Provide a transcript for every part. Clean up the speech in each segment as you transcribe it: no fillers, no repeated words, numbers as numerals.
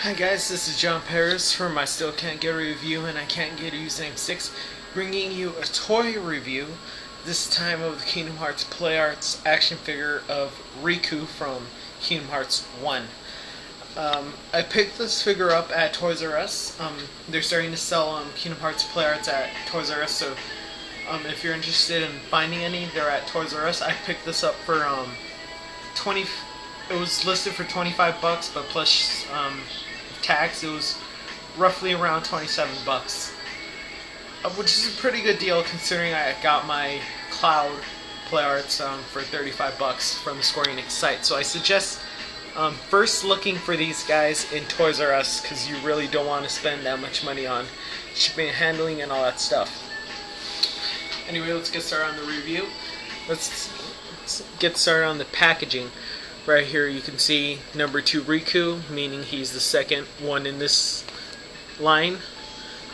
Hi guys, this is John Paris from I Still Can't Get a Review and I Can't Get a Username 6, bringing you a toy review, this time of the Kingdom Hearts Play Arts action figure of Riku from Kingdom Hearts 1. I picked this figure up at Toys R Us. They're starting to sell Kingdom Hearts Play Arts at Toys R Us, so if you're interested in finding any, they're at Toys R Us. I picked this up for 20. It was listed for $25, but plus tax, it was roughly around $27, which is a pretty good deal considering I got my Cloud Play Arts for $35 from the Square Enix site. So I suggest first looking for these guys in Toys R Us, because you really don't want to spend that much money on shipping and handling and all that stuff. Anyway, let's get started on the review. Let's get started on the packaging. Right here you can see number 2 Riku, meaning he's the second one in this line.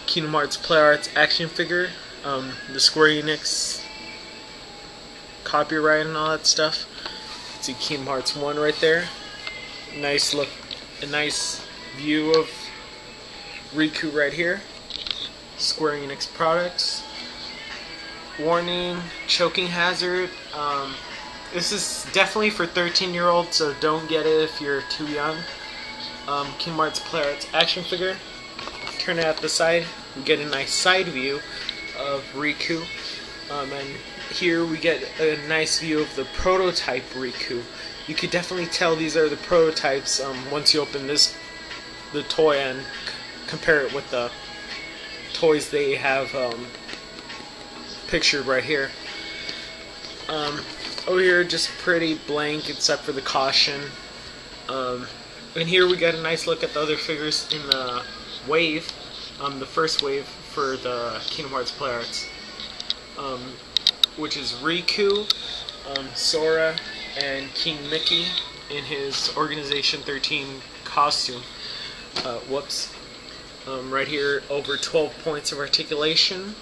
Kingdom Hearts Play Arts action figure, the Square Enix copyright and all that stuff. See Kingdom Hearts 1 right there. Nice look, a nice view of Riku right here. Square Enix products. Warning, choking hazard. This is definitely for 13-year-olds, so don't get it if you're too young. Kingdom Hearts Play Arts action figure. Turn it at the side. We get a nice side view of Riku. And here we get a nice view of the prototype Riku. You could definitely tell these are the prototypes once you open the toy and compare it with the toys they have pictured right here. Over here, just pretty blank except for the caution. And here we get a nice look at the other figures in the wave, the first wave for the Kingdom Hearts Play Arts, which is Riku, Sora, and King Mickey in his Organization 13 costume. Right here, over 12 points of articulation.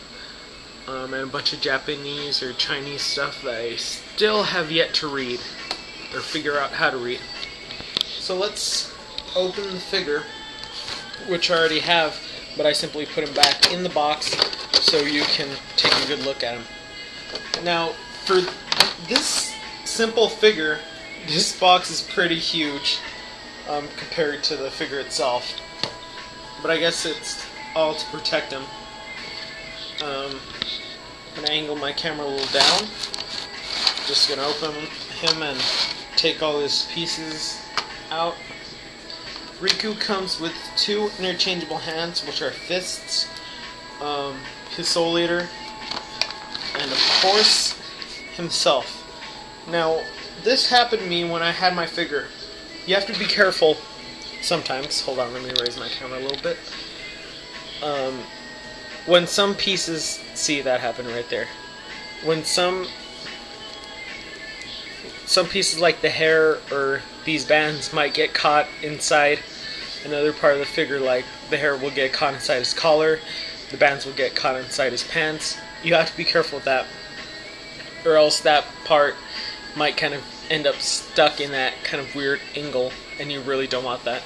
And a bunch of Japanese or Chinese stuff that I still have yet to read or figure out how to read. So let's open the figure, which I already have, but I simply put him back in the box so you can take a good look at him. Now, for this simple figure, this box is pretty huge compared to the figure itself, but I guess it's all to protect him. I'm going to angle my camera a little down. Just going to open him and take all his pieces out. Riku comes with 2 interchangeable hands, which are fists, his Soul Eater, and of course, himself. Now, this happened to me when I had my figure. You have to be careful sometimes. Hold on, let me raise my camera a little bit. When some pieces, see that happen right there. When some pieces like the hair or these bands might get caught inside another part of the figure, like the hair will get caught inside his collar, the bands will get caught inside his pants. You have to be careful with that, or else that part might kind of end up stuck in that kind of weird angle, and you really don't want that.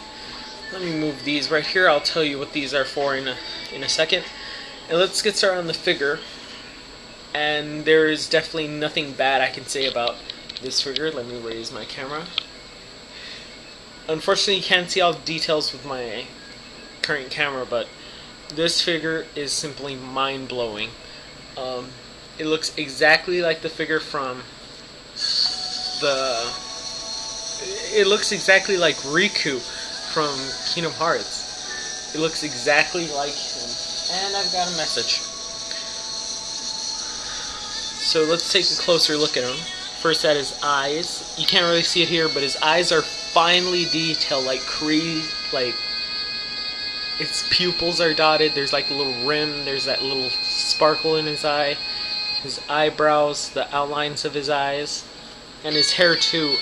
Let me move these right here. I'll tell you what these are for in a second. And let's get started on the figure. And there is definitely nothing bad I can say about this figure. Let me raise my camera. Unfortunately, you can't see all the details with my current camera, but this figure is simply mind-blowing. It looks exactly like the figure from It looks exactly like Riku from Kingdom Hearts. It looks exactly like him. And I've got a message. So let's take a closer look at him. First at his eyes. You can't really see it here, but his eyes are finely detailed, like its pupils are dotted. There's like a little rim. There's that little sparkle in his eye. His eyebrows, the outlines of his eyes, and his hair too.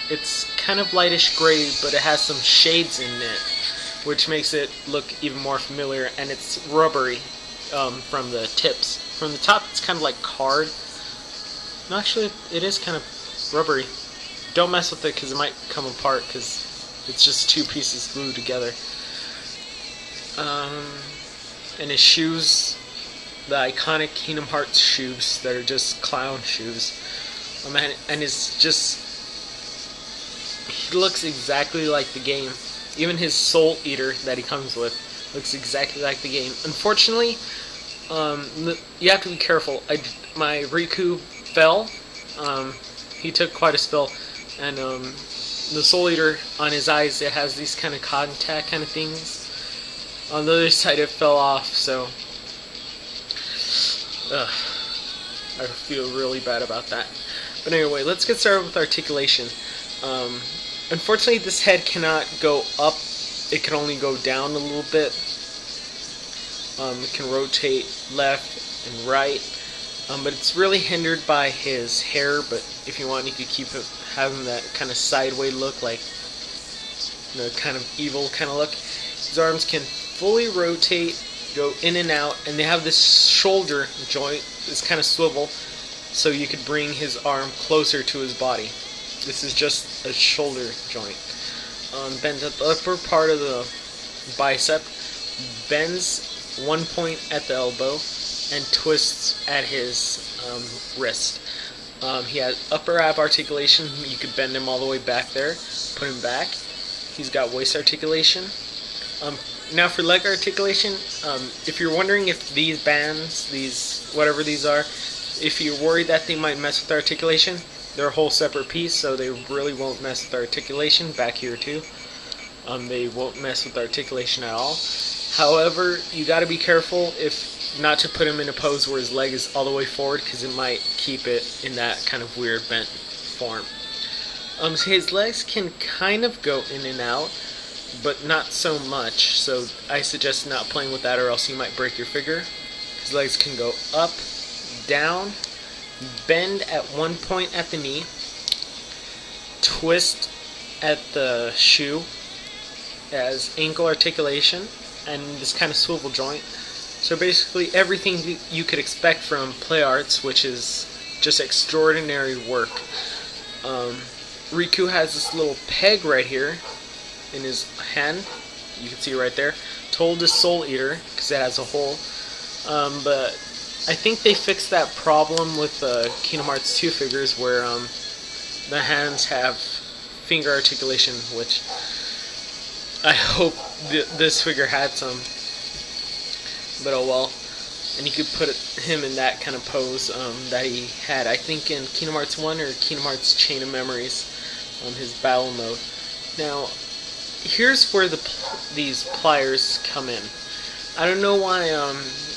It's kind of lightish gray, but it has some shades in it, which makes it look even more familiar, and it's rubbery from the tips. From the top, it's kind of like card. No, actually, it is kind of rubbery. Don't mess with it because it might come apart, because It's just two pieces glued together. And his shoes, the iconic Kingdom Hearts shoes that are just clown shoes. And it's just, he looks exactly like the game. Even his Soul Eater that he comes with looks exactly like the game. Unfortunately, you have to be careful. My Riku fell. He took quite a spill, and the Soul Eater on his eyes, it has these kind of contact kind of things. On the other side, it fell off. So I feel really bad about that. But anyway, let's get started with articulation. Unfortunately, this head cannot go up. It can only go down a little bit. It can rotate left and right. But it's really hindered by his hair. But if you want, you could keep it having that kind of sideways look, like kind of evil kind of look. His arms can fully rotate, go in and out, and they have this shoulder joint, this kind of swivel, so you could bring his arm closer to his body. This is just a shoulder joint. Bends at the upper part of the bicep, bends one point at the elbow, and twists at his wrist. He has upper ab articulation. You could bend him all the way back there, put him back. He's got waist articulation. Now for leg articulation, if you're wondering if these bands, whatever these are, if you're worried that they might mess with articulation, they're a whole separate piece, so they really won't mess with articulation. Back here too, they won't mess with articulation at all. However, you got to be careful not to put him in a pose where his leg is all the way forward, because it might keep it in that kind of weird bent form. So his legs can kind of go in and out, but not so much, so I suggest not playing with that, or else you might break your finger. His legs can go up, down, bend at one point at the knee, twist at the shoe as ankle articulation, and this kind of swivel joint. So basically everything you could expect from Play Arts, which is just extraordinary work. Riku has this little peg right here in his hand, you can see right there, to hold his Soul Eater, because it has a hole. But I think they fixed that problem with the Kingdom Hearts 2 figures, where the hands have finger articulation, which I hope this figure had some. But oh well. And you could put him in that kind of pose that he had, I think, in Kingdom Hearts 1 or Kingdom Hearts Chain of Memories, his battle mode. Now, here's where these pliers come in. I don't know why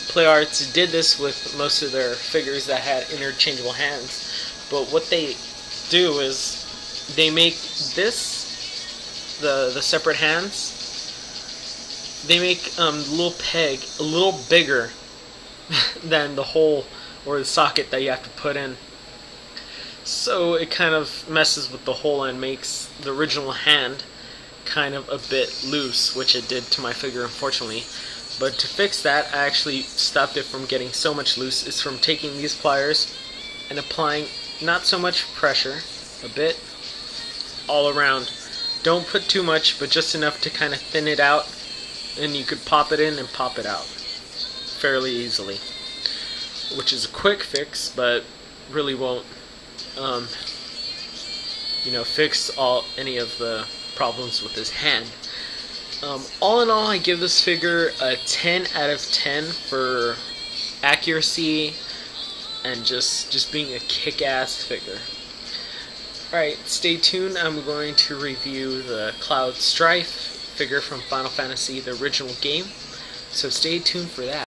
Play Arts did this with most of their figures that had interchangeable hands, but what they do is they make this, the separate hands, they make the little peg a little bigger than the hole or the socket that you have to put in. So it kind of messes with the hole and makes the original hand kind of a bit loose, which it did to my figure, unfortunately. But to fix that, I actually stopped it from getting so much loose, is from taking these pliers and applying not so much pressure, a bit, all around. Don't put too much, but just enough to kind of thin it out, and you could pop it in and pop it out fairly easily, which is a quick fix, but really won't fix any of the problems with his hand. All in all, I give this figure a 10 out of 10 for accuracy and just being a kick-ass figure. Alright, stay tuned. I'm going to review the Cloud Strife figure from Final Fantasy, the original game, so stay tuned for that.